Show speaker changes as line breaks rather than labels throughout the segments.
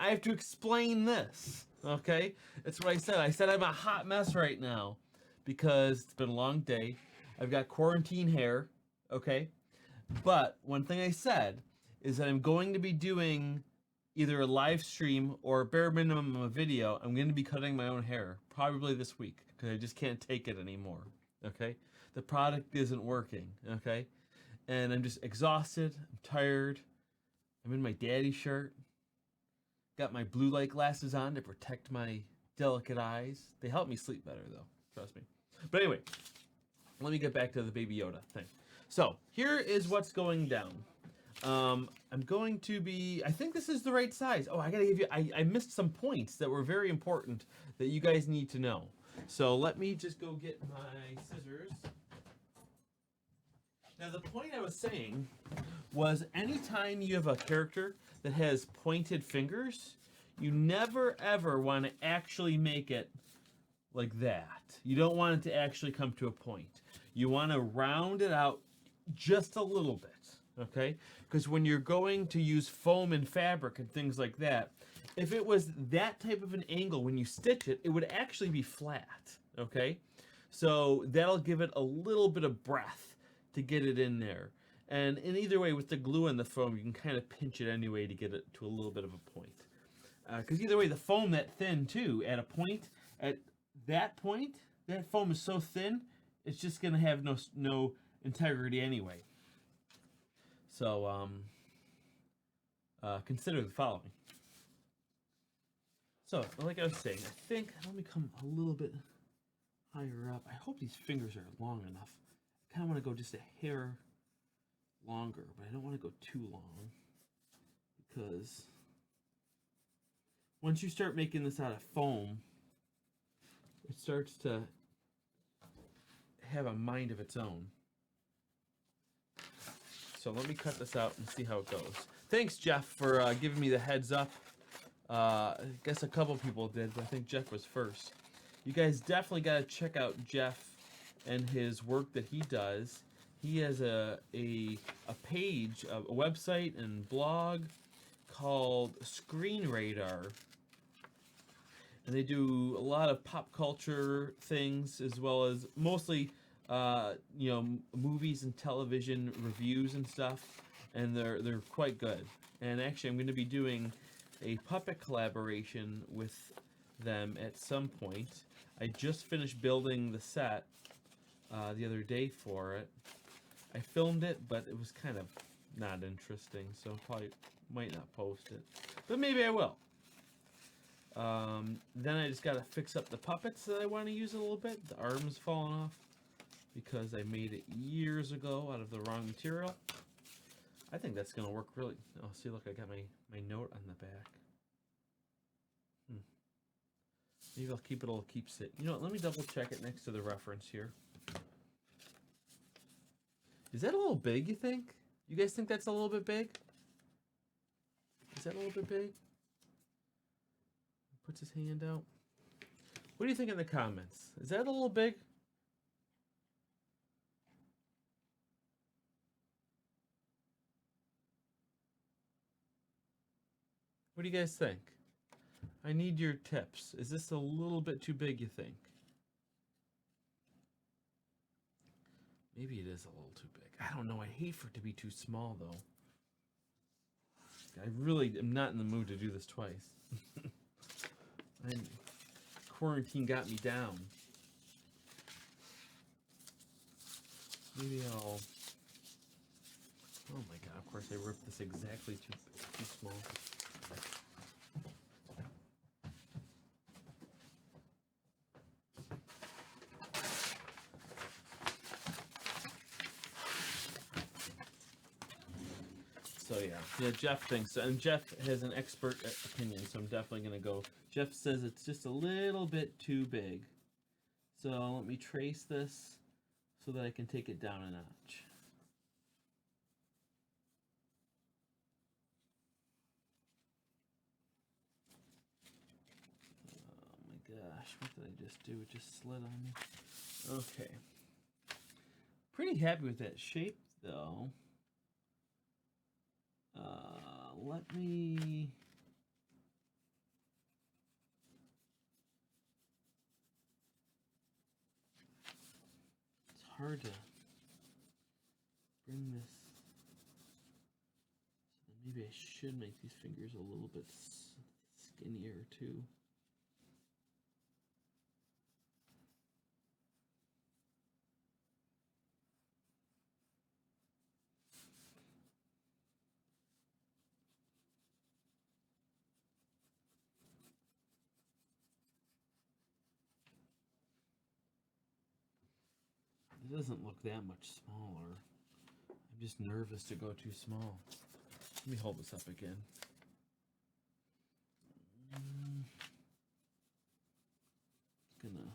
I have to explain this. Okay, that's what I said. I said I'm a hot mess right now because it's been a long day. I've got quarantine hair. Okay, but one thing I said is that I'm going to be doing either a live stream or bare minimum a video. I'm going to be cutting my own hair probably this week because I just can't take it anymore. Okay, the product isn't working. Okay, and I'm just exhausted. I'm tired. I'm in my daddy shirt. Got my blue light glasses on to protect my delicate eyes. They help me sleep better though, trust me. But anyway, let me get back to the Baby Yoda thing. So here is what's going down. I'm going to be, I think this is the right size. Oh, I gotta give you, I missed some points that were very important that you guys need to know. So let me just go get my scissors. Now the point I was saying was anytime you have a character that has pointed fingers, you never ever want to actually make it like that. You don't want it to actually come to a point. You want to round it out just a little bit, okay? Because when you're going to use foam and fabric and things like that, if it was that type of an angle when you stitch it, it would actually be flat, okay? So that'll give it a little bit of breath to get it in there. And in either way, with the glue and the foam, you can kind of pinch it anyway to get it to a little bit of a point. Because either way, the foam that thin too, at that point, that foam is so thin, it's just gonna have no integrity anyway. So consider the following. So, like I was saying, I think let me come a little bit higher up. I hope these fingers are long enough. I kind of want to go just a hair longer, but I don't want to go too long because once you start making this out of foam, it starts to have a mind of its own. So let me cut this out and see how it goes. Thanks, Jeff, for giving me the heads up. I guess a couple people did, but I think Jeff was first. You guys definitely got to check out Jeff and his work that he does. He has a page, a website and blog called Screen Radar. And they do a lot of pop culture things as well as mostly movies and television reviews and stuff. And they're quite good. And actually I'm going to be doing a puppet collaboration with them at some point. I just finished building the set the other day for it. I filmed it, but it was kind of not interesting, so probably might not post it. But maybe I will. Then I just gotta fix up the puppets that I want to use a little bit. The arm's falling off because I made it years ago out of the wrong material. I think that's gonna work really. Oh, see, look, I got my note on the back. Maybe I'll keep it a little keepsake. You know what, let me double check it next to the reference here. Is that a little big, you think? You guys think that's a little bit big? Is that a little bit big? Puts his hand out. What do you think in the comments? Is that a little big? What do you guys think? I need your tips. Is this a little bit too big, you think? Maybe it is a little too big. I don't know. I hate for it to be too small, though. I really am not in the mood to do this twice. Quarantine got me down. Maybe I'll... Oh my god, of course I ripped this exactly too small. So yeah, Jeff thinks, and Jeff has an expert opinion, so I'm definitely gonna go. Jeff says it's just a little bit too big. So let me trace this so that I can take it down a notch. Oh my gosh, what did I just do? It just slid on me. Okay. Pretty happy with that shape though. Let me hard to bring this. So maybe I should make these fingers a little bit skinnier too. It doesn't look that much smaller. I'm just nervous to go too small. Let me hold this up again. Gonna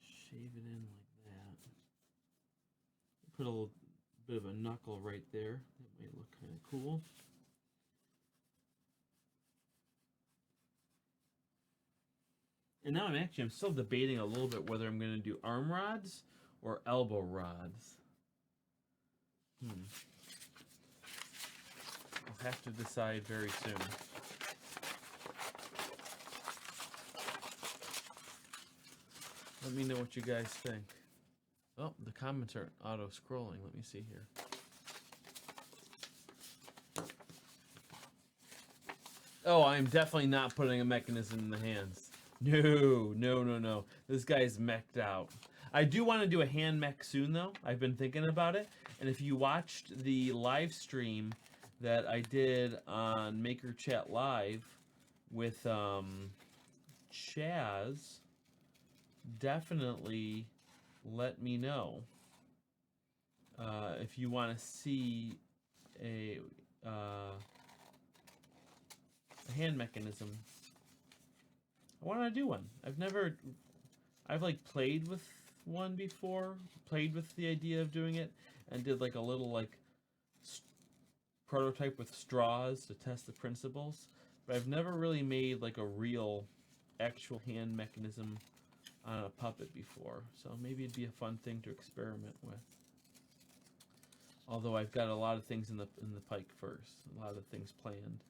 shave it in like that. Put a little bit of a knuckle right there. That might look kind of cool. And now I'm still debating a little bit whether I'm going to do arm rods or elbow rods. I'll have to decide very soon. Let me know what you guys think. Oh, the comments are auto-scrolling. Let me see here. Oh, I'm definitely not putting a mechanism in the hands. No. This guy's mech'd out. I do want to do a hand mech soon, though. I've been thinking about it. And if you watched the live stream that I did on Maker Chat Live with Chaz, definitely let me know if you want to see a hand mechanism. I want to do one. I've like played with one before, played with the idea of doing it, and did like a little like prototype with straws to test the principles, but I've never really made like a real actual hand mechanism on a puppet before, so maybe it'd be a fun thing to experiment with. Although I've got a lot of things in the pike first, a lot of things planned.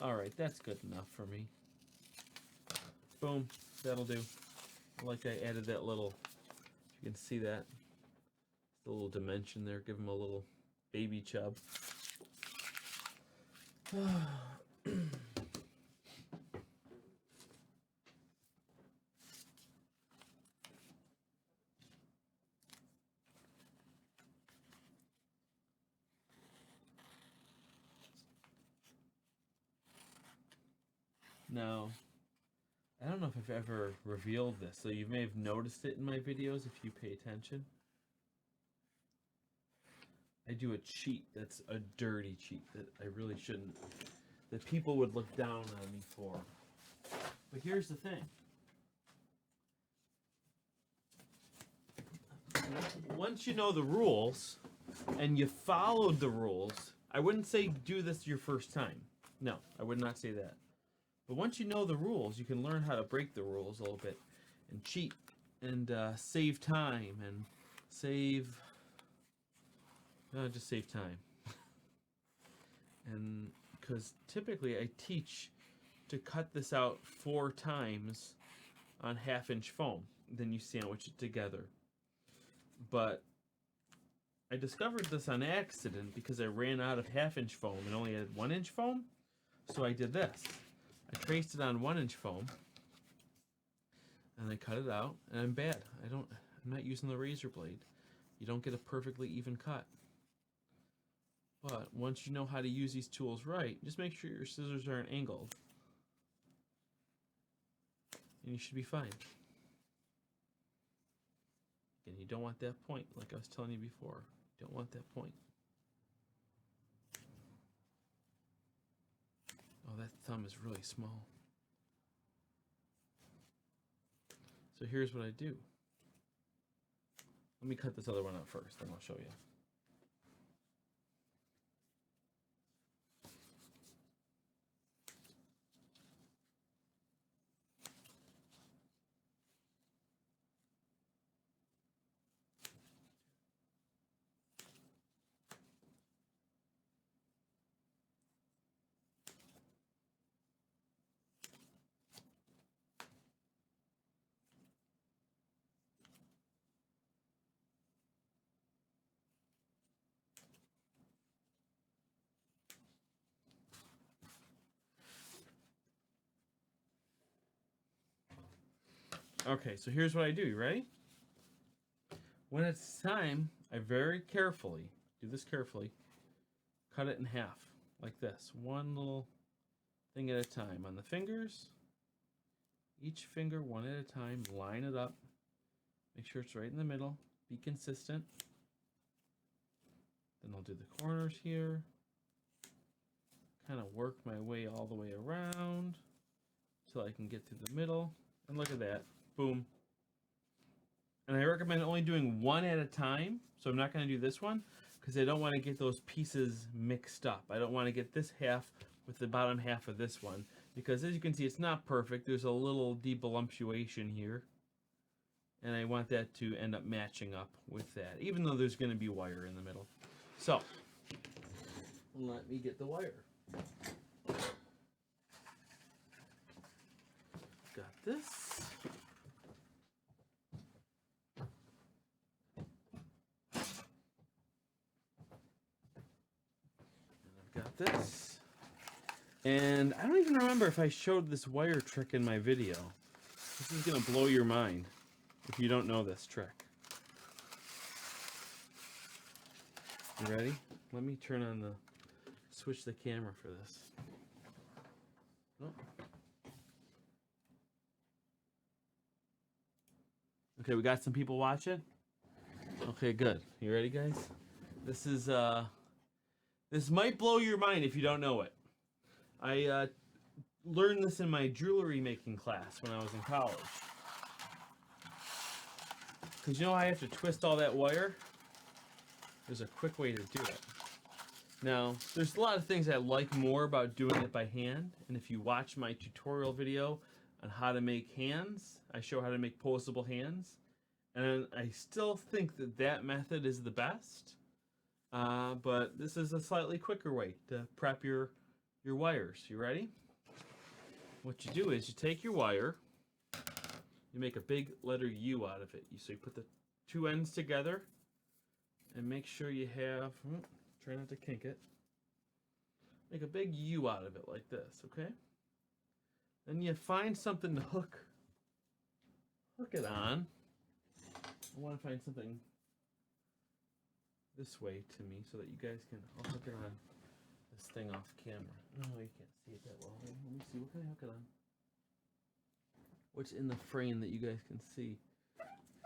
Alright, that's good enough for me. Boom, that'll do. Like I added that little, you can see that, the little dimension there, give him a little baby chub. Now, I don't know if I've ever revealed this, so you may have noticed it in my videos if you pay attention. I do a cheat that's a dirty cheat that I really shouldn't, that people would look down on me for. But here's the thing. Once you know the rules, and you followed the rules, I wouldn't say do this your first time. No, I would not say that. But once you know the rules, you can learn how to break the rules a little bit and cheat and save time and just save time. And because typically I teach to cut this out 4 times on 1/2-inch foam. Then you sandwich it together. But I discovered this on accident because I ran out of 1/2-inch foam and only had 1-inch foam. So I did this. I traced it on 1-inch foam, and I cut it out, and I'm bad. I'm not using the razor blade. You don't get a perfectly even cut. But once you know how to use these tools right, just make sure your scissors aren't angled, and you should be fine. And you don't want that point, like I was telling you before. You don't want that point. Oh, that thumb is really small. So here's what I do. Let me cut this other one out first, then I'll show you. Okay, so here's what I do. You ready? When it's time, I very carefully, do this carefully, cut it in half, like this. One little thing at a time. On the fingers, each finger one at a time, line it up. Make sure it's right in the middle. Be consistent. Then I'll do the corners here. Kind of work my way all the way around till I can get to the middle. And look at that. Boom. And I recommend only doing one at a time. So I'm not going to do this one because I don't want to get those pieces mixed up. I don't want to get this half with the bottom half of this one because as you can see, it's not perfect. There's a little devoluptuation here. And I want that to end up matching up with that, even though there's going to be wire in the middle. So, let me get the wire. Got this. And I've got this. And I don't even remember if I showed this wire trick in my video. This is going to blow your mind if you don't know this trick. You ready? Let me turn on the, switch the camera for this. Oh. Okay, we got some people watching. Okay, good. You ready, guys? This is, this might blow your mind if you don't know it. I learned this in my jewelry making class when I was in college. Because you know I have to twist all that wire? There's a quick way to do it. Now, there's a lot of things I like more about doing it by hand. And if you watch my tutorial video on how to make hands, I show how to make posable hands. And I still think that that method is the best. But this is a slightly quicker way to prep your wires. You ready? What you do is you take your wire, you make a big letter U out of it. So you put the two ends together and make sure you have, try not to kink it, make a big U out of it like this, okay? Then you find something to hook it on. I want to find something this way to me so that you guys can, I'll hook it on this thing off camera. No, you can't see it that well. Let me see, what can I hook it on? What's in the frame that you guys can see?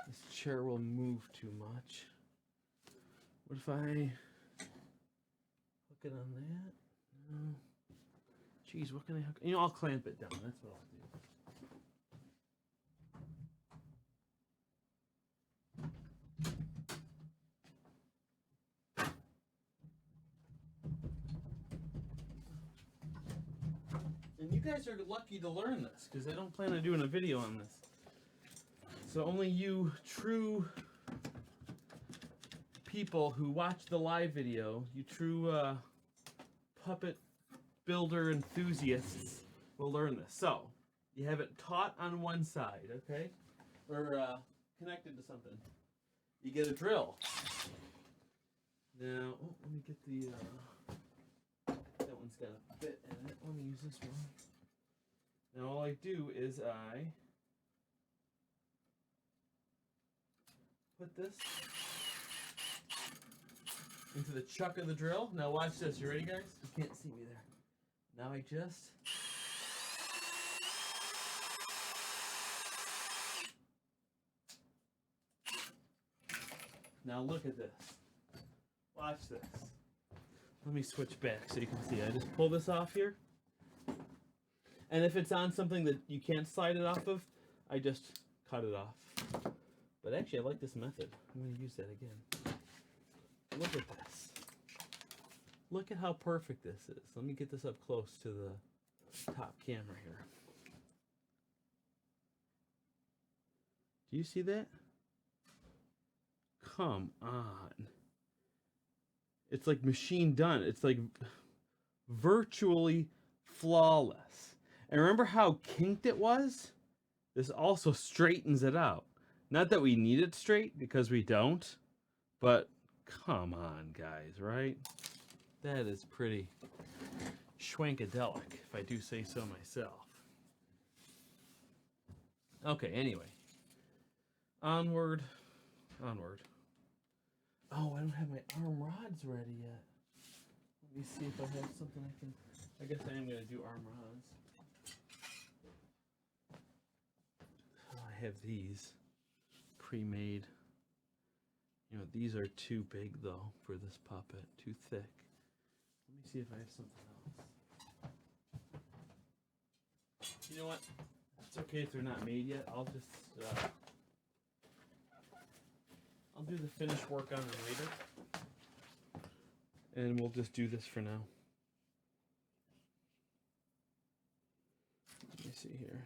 This chair will move too much. What if I hook it on that? No. Jeez, what can I hook? You know, I'll clamp it down. That's what I'll do. And you guys are lucky to learn this because I don't plan on doing a video on this. So only you true people who watch the live video, you true puppet builder enthusiasts will learn this. So you have it taut on one side, okay? Or connected to something. You get a drill. Now, oh, let me get the, that one's got a bit in it. Let me use this one. Now all I do is I put this into the chuck of the drill. Now watch this. You ready, guys? You can't see me there. Now I just now look at this. Watch this. Let me switch back so you can see. I just pull this off here. And if it's on something that you can't slide it off of, I just cut it off. But actually, I like this method. I'm going to use that again. Look at this. Look at how perfect this is. Let me get this up close to the top camera here. Do you see that? Come on. It's like machine done. It's like virtually flawless. And remember how kinked it was? This also straightens it out. Not that we need it straight, because we don't. But come on, guys, right? That is pretty schwankadelic, if I do say so myself. Okay, anyway. Onward. Onward. Oh, I don't have my arm rods ready yet. Let me see if I have something I can... I guess I am going to do arm rods. Oh, I have these pre-made. You know, these are too big, though, for this puppet. Too thick. Let me see if I have something else. You know what? It's okay if they're not made yet. I'll just... I'll do the finished work on them later. And we'll just do this for now. Let me see here.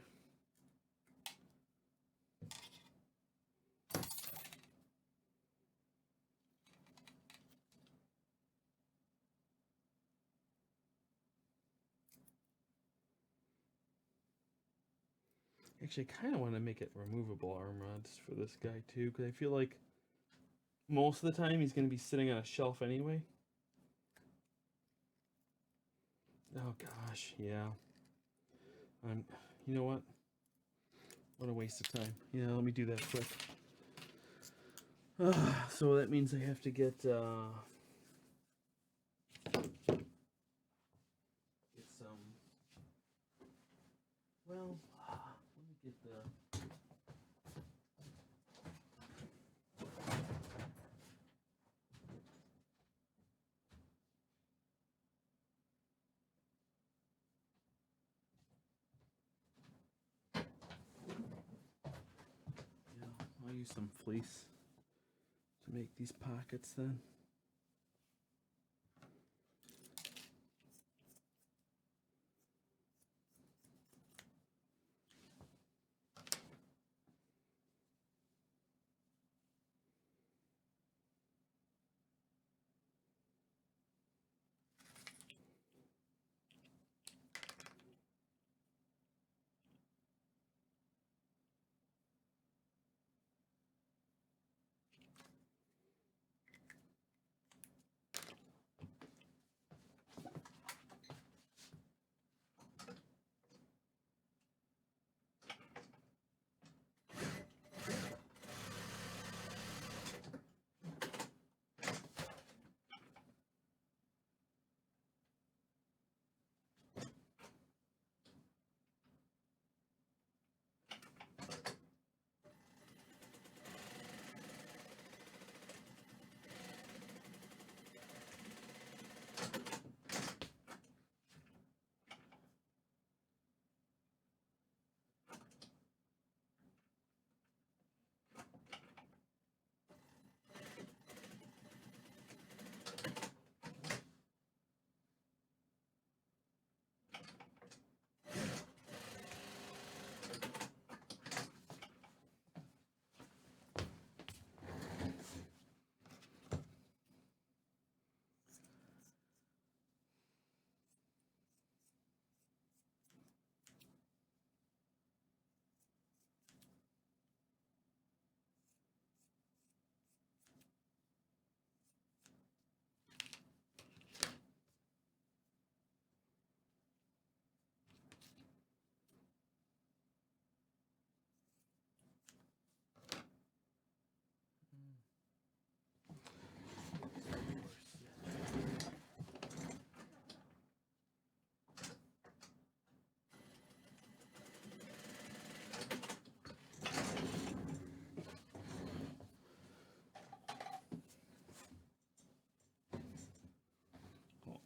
Actually, I kind of want to make it removable arm rods for this guy too, because I feel like most of the time he's going to be sitting on a shelf anyway. Oh gosh, yeah. You know what? What a waste of time. Yeah, let me do that quick. So that means I have to get some. Well, let me get the. Yeah, I'll use some fleece to make these pockets then.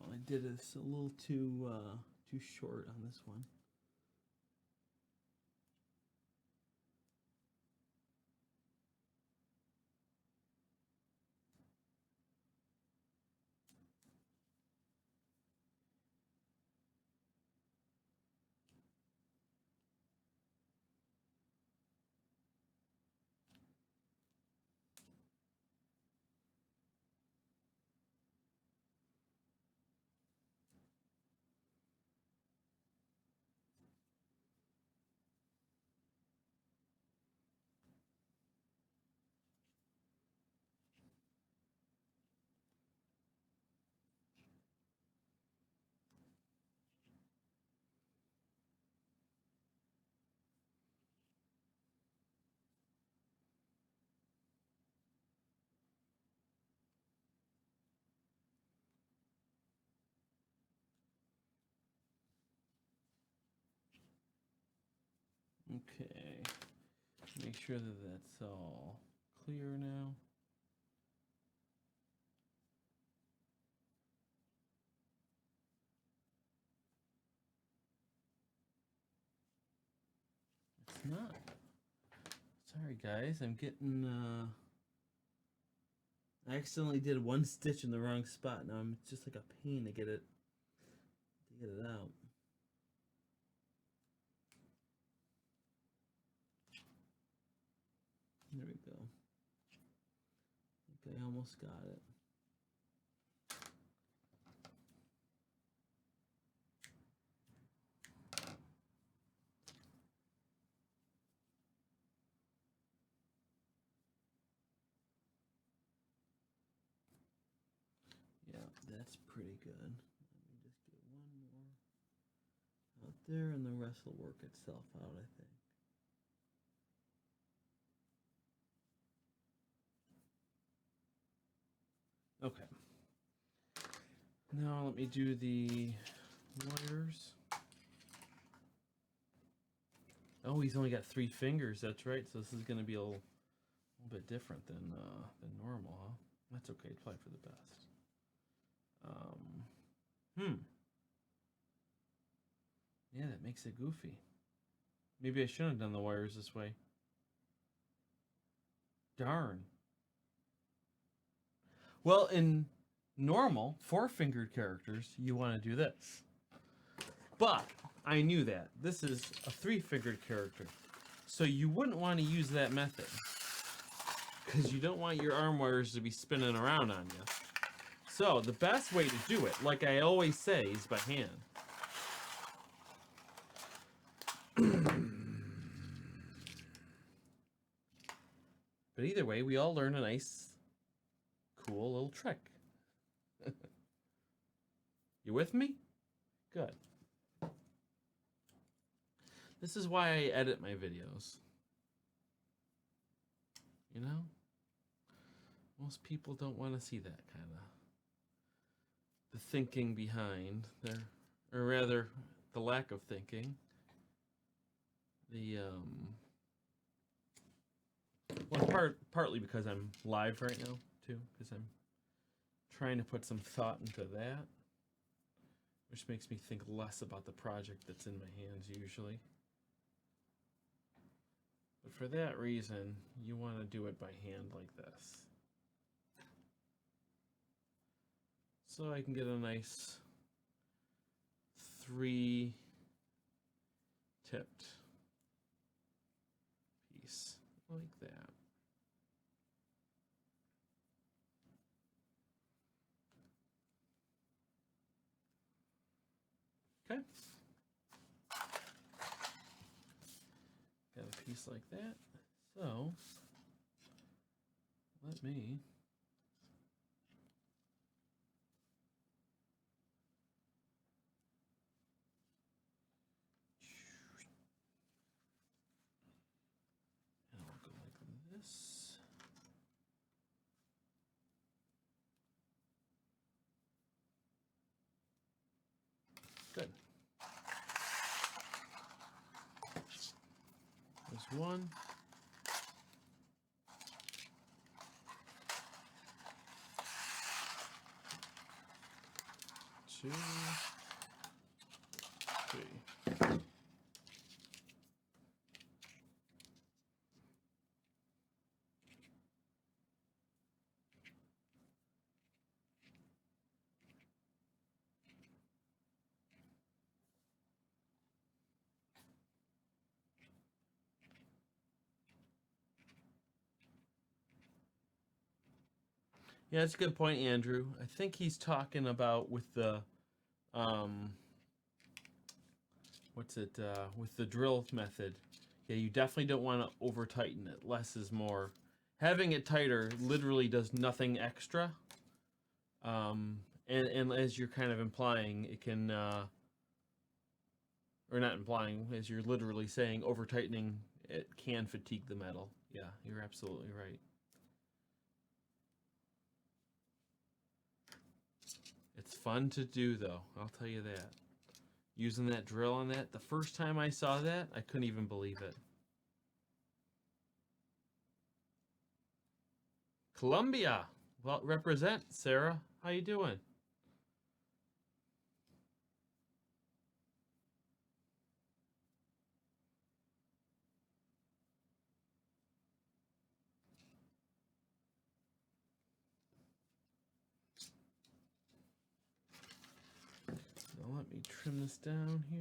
I did this a little too short on this one. Okay. Make sure that that's all clear now. It's not. Sorry guys, I'm getting I accidentally did one stitch in the wrong spot. Now it's just like a pain to get it out. There we go. I think I almost got it. Yeah, that's pretty good. Let me just get one more out there and the rest will work itself out, I think. Okay. Now let me do the wires. Oh, he's only got 3 fingers. That's right. So this is going to be a little bit different than normal, huh? That's okay. It's probably for the best. Yeah, that makes it goofy. Maybe I shouldn't have done the wires this way. Darn. Well, in normal 4-fingered characters, you want to do this. But I knew that. This is a 3-fingered character. So you wouldn't want to use that method. Because you don't want your arm wires to be spinning around on you. So the best way to do it, like I always say, is by hand. But either way, we all learn a nice, cool little trick. You with me? Good. This is why I edit my videos. You know? Most people don't want to see that kind of the thinking behind there, or rather the lack of thinking. The well, partly because I'm live right now too, because I'm trying to put some thought into that, which makes me think less about the project that's in my hands usually. But for that reason, you want to do it by hand like this. So I can get a nice 3-tipped piece like that. Okay. Got a piece like that. So let me and I'll go like this. Good. There's one. Two. 3. Yeah, that's a good point, Andrew. I think he's talking about with the with the drill method. Yeah, you definitely don't want to over tighten it. Less is more. Having it tighter literally does nothing extra. And as you're kind of implying, it can or not implying, as you're literally saying, over tightening it can fatigue the metal. Yeah, you're absolutely right. It's fun to do though, I'll tell you that. Using that drill on that, the first time I saw that, I couldn't even believe it. Colombia. Well, represent, Sarah. How you doing? Now let me trim this down here.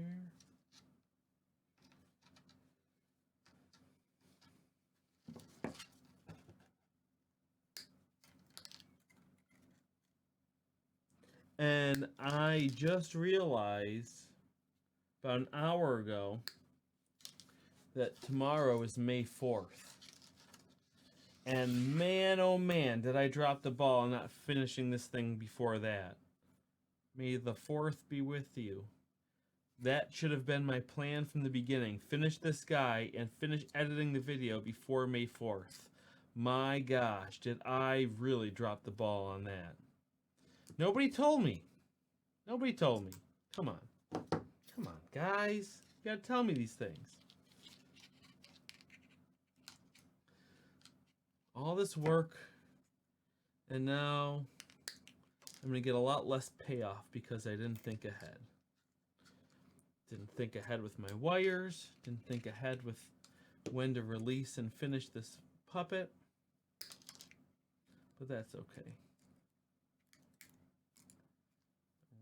And I just realized about an hour ago that tomorrow is May 4th. And man, oh man, did I drop the ball on not finishing this thing before that. May the 4th be with you. That should have been my plan from the beginning. Finish this guy and finish editing the video before May 4th. My gosh, did I really drop the ball on that. Nobody told me. Nobody told me. Come on. Come on, guys. You gotta tell me these things. All this work, and now I'm gonna get a lot less payoff because I didn't think ahead. Didn't think ahead with my wires. Didn't think ahead with when to release and finish this puppet. But that's okay.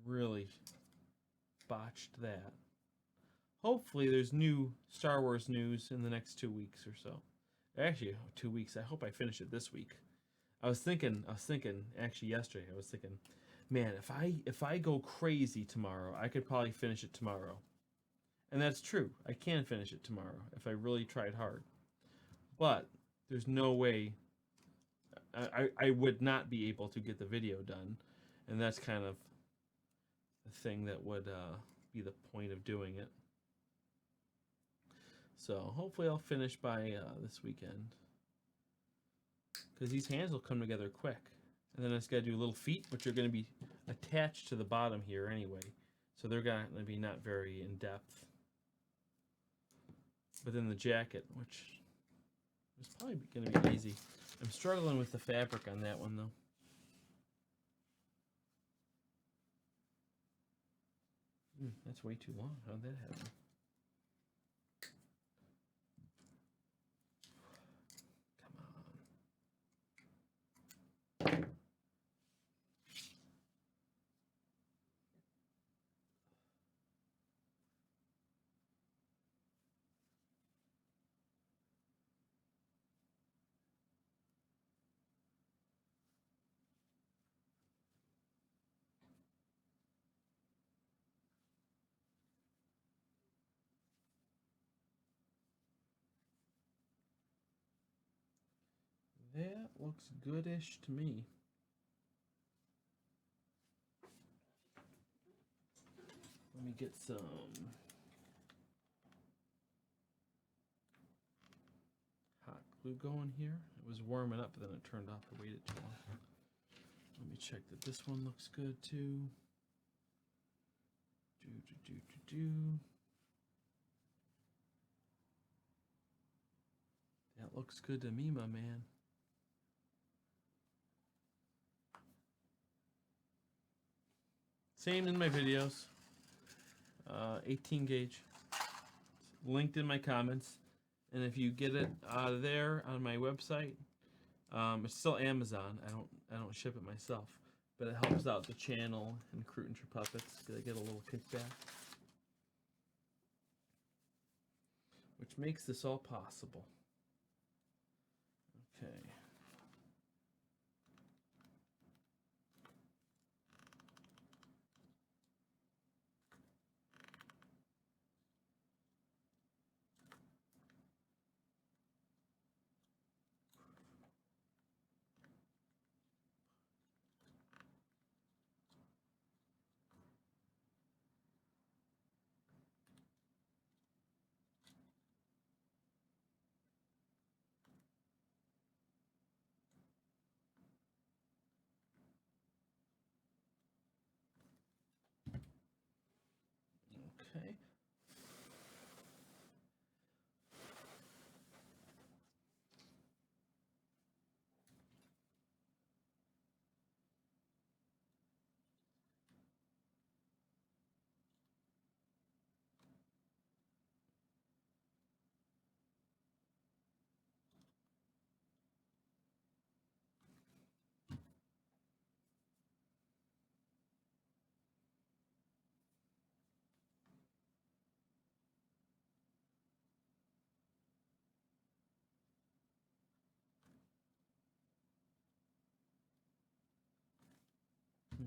Really botched that. Hopefully there's new Star Wars news in the next 2 weeks or so. Actually, 2 weeks. I hope I finish it this week. I was thinking actually yesterday, I was thinking, man, if I go crazy tomorrow, I could probably finish it tomorrow. And that's true. I can finish it tomorrow if I really tried hard. But there's no way I would not be able to get the video done. And that's kind of the thing that would be the point of doing it. So hopefully I'll finish by this weekend. Because these hands will come together quick. And then I just got to do little feet, which are going to be attached to the bottom here anyway. So they're going to be not very in depth. But then the jacket, which is probably going to be easy. I'm struggling with the fabric on that one though. That's way too long. How'd that happen? That looks goodish to me. Let me get some hot glue going here. It was warming up, but then it turned off. I waited too long. Let me check that this one looks good too. That looks good to me, my man. Same in my videos. 18 gauge. It's linked in my comments. And if you get it out of there on my website, it's still Amazon. I don't ship it myself, but it helps out the channel and Kreutinger Puppets. I get a little kickback, which makes this all possible. Okay.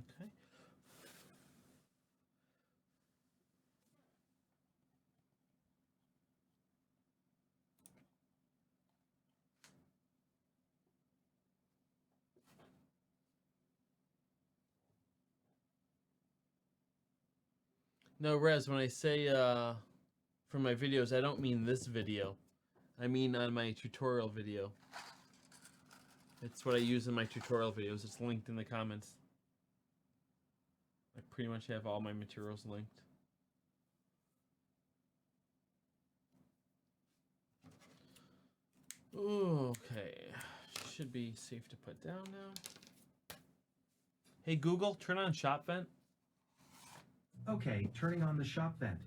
Okay. No, Rez, when I say for my videos, I don't mean this video. I mean on my tutorial video. It's what I use in my tutorial videos. It's linked in the comments. I pretty much have all my materials linked. Okay. Should be safe to put down now. Hey Google, turn on shop vent.
Okay, turning on the shop vent.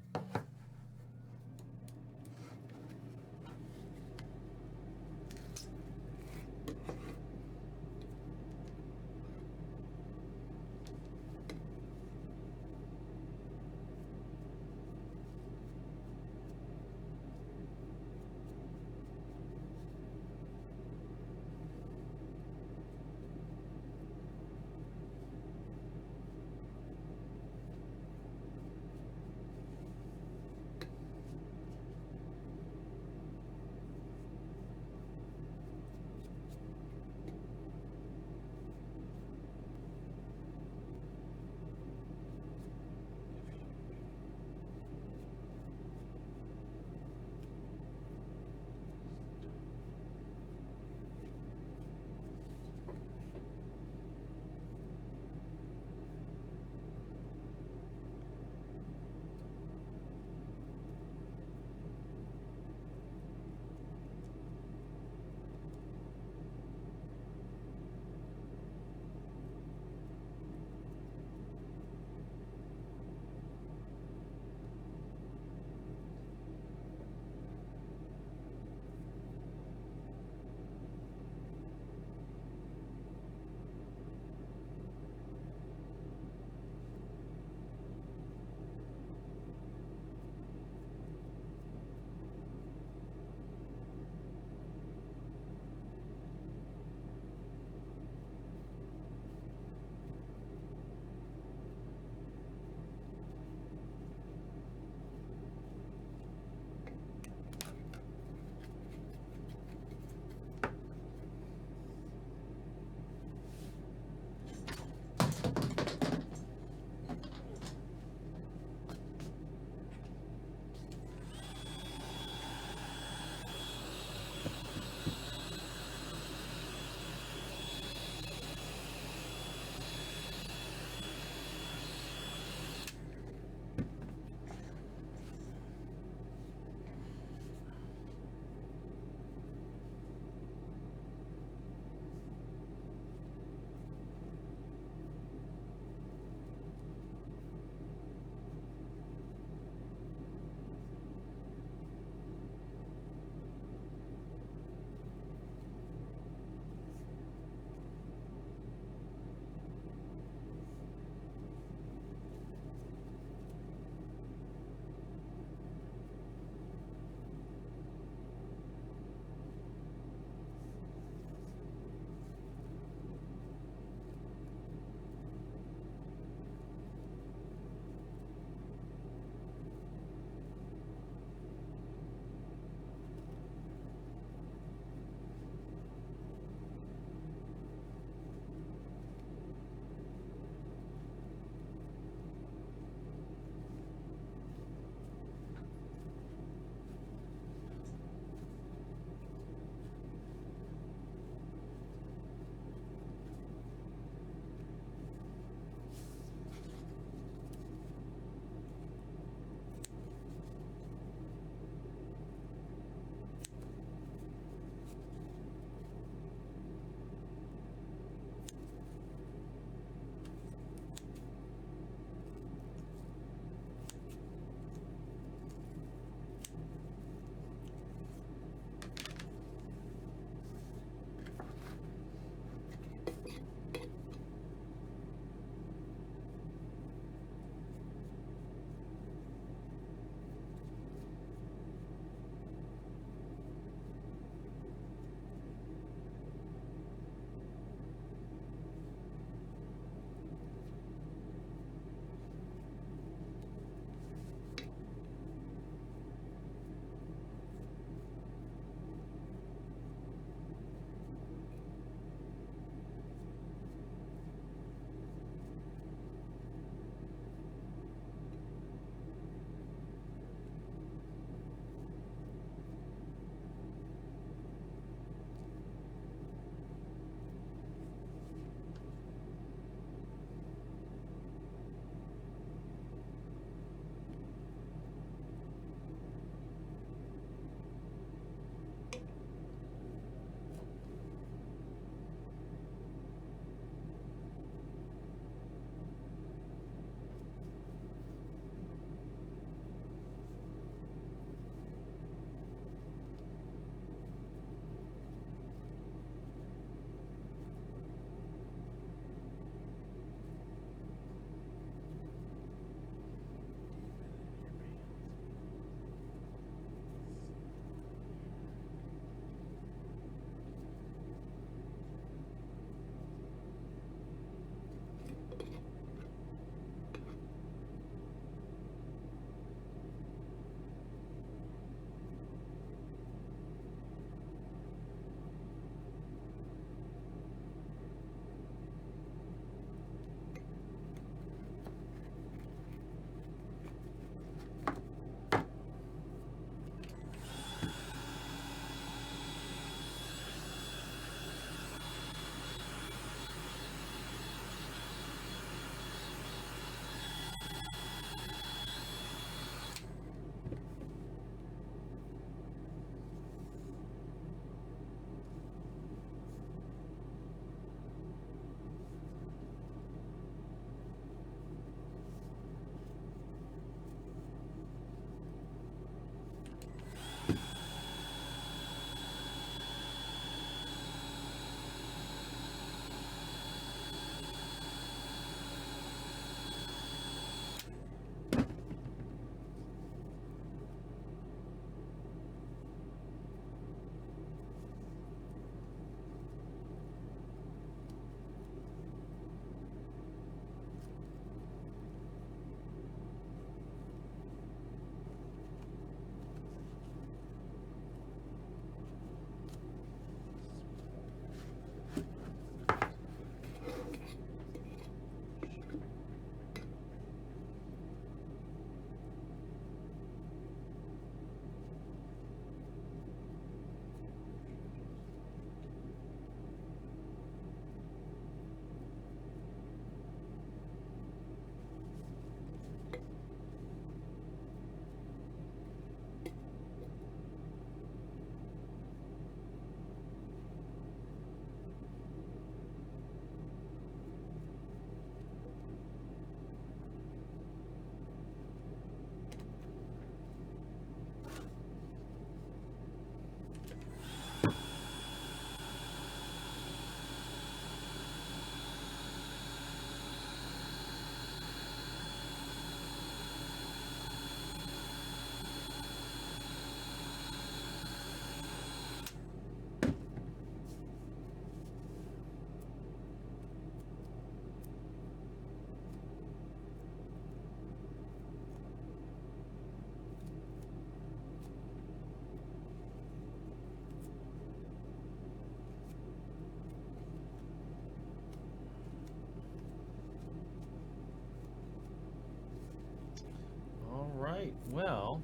right, well,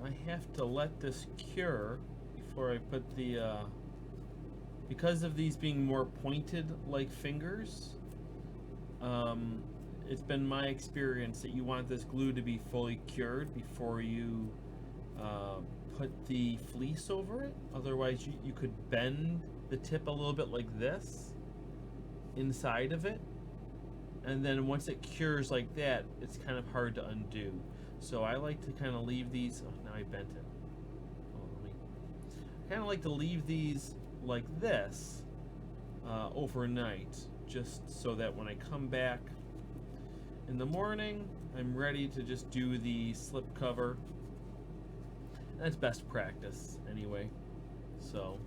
I have to let this cure before I put the, because of these being more pointed like fingers, it's been my experience that you want this glue to be fully cured before you put the fleece over it. Otherwise, you could bend the tip a little bit like this inside of it. And then once it cures like that, it's kind of hard to undo. So I like to kind of leave these, oh, now I bent it. I kind of like to leave these like this overnight, just so that when I come back in the morning, I'm ready to just do the slip cover. That's best practice anyway. So,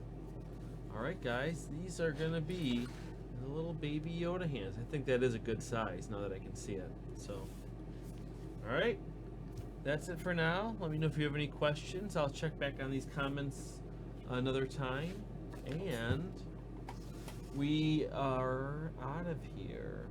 alright guys, these are gonna be the little baby Yoda hands. I think that is a good size now that I can see it. So, alright, that's it for now. Let me know if you have any questions. I'll check back on these comments another time. And we are out of here.